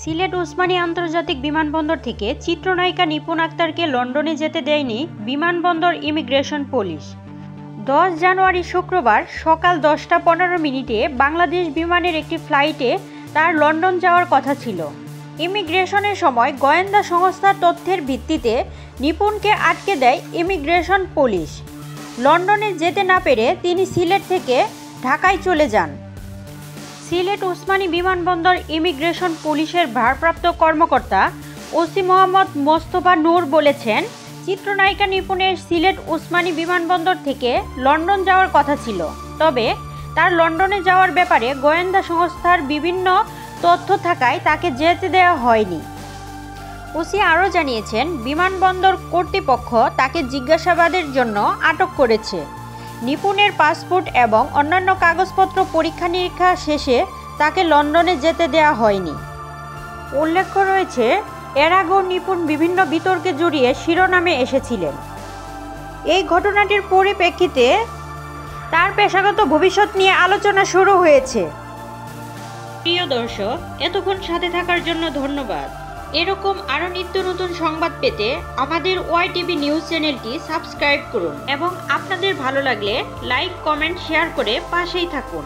সিলেট ওসমানী আন্তর্জাতিক বিমানবন্দর থেকে চিত্রনায়িকা নিপুণ আক্তারকে লন্ডনে যেতে দেয়নি বিমানবন্দর ইমিগ্রেশন পুলিশ। 10 জানুয়ারি শুক্রবার সকাল 10টা 15 মিনিটে বাংলাদেশ বিমানের একটি ফ্লাইটে তার লন্ডন যাওয়ার কথা ছিল। ইমিগ্রেশনের সময় গোয়েন্দা সংস্থার তথ্যের ভিত্তিতে নিপুণকে আটকে দেয় ইমিগ্রেশন পুলিশ। লন্ডনে যেতে না পেরে তিনি সিলেট থেকে ঢাকায় চলে যান। সিলেট ওসমানী বিমানবন্দর ইমিগ্রেশন পুলিশের ভারপ্রাপ্ত কর্মকর্তা ওসি মোহাম্মদ মোস্তফা নূর বলেছেন, চিত্রনায়িকা নিপুণের সিলেট ওসমানী বিমানবন্দর থেকে লন্ডন যাওয়ার কথা ছিল, তবে তার লন্ডনে যাওয়ার ব্যাপারে গোয়েন্দা সংস্থার বিভিন্ন তথ্য থাকায় তাকে যেতে দেওয়া হয়নি। ওসি আরও জানিয়েছেন, বিমানবন্দর কর্তৃপক্ষ তাকে জিজ্ঞাসাবাদের জন্য আটক করেছে। নিপুণের পাসপোর্ট এবং অন্যান্য কাগজপত্র পরীক্ষা নিরীক্ষা শেষে তাকে লন্ডনে যেতে দেওয়া হয়নি। উল্লেখ্য রয়েছে, এর আগেও নিপুণ বিভিন্ন বিতর্কে জড়িয়ে শিরোনামে এসেছিলেন। এই ঘটনাটির পরিপ্রেক্ষিতে তার পেশাগত ভবিষ্যৎ নিয়ে আলোচনা শুরু হয়েছে। প্রিয় দর্শক, এতক্ষণ সাথে থাকার জন্য ধন্যবাদ। এরকম আরও নিত্য নতুন সংবাদ পেতে আমাদের ওয়াইটিভি নিউজ চ্যানেলটি সাবস্ক্রাইব করুন এবং আপনাদের ভালো লাগলে লাইক, কমেন্ট, শেয়ার করে পাশেই থাকুন।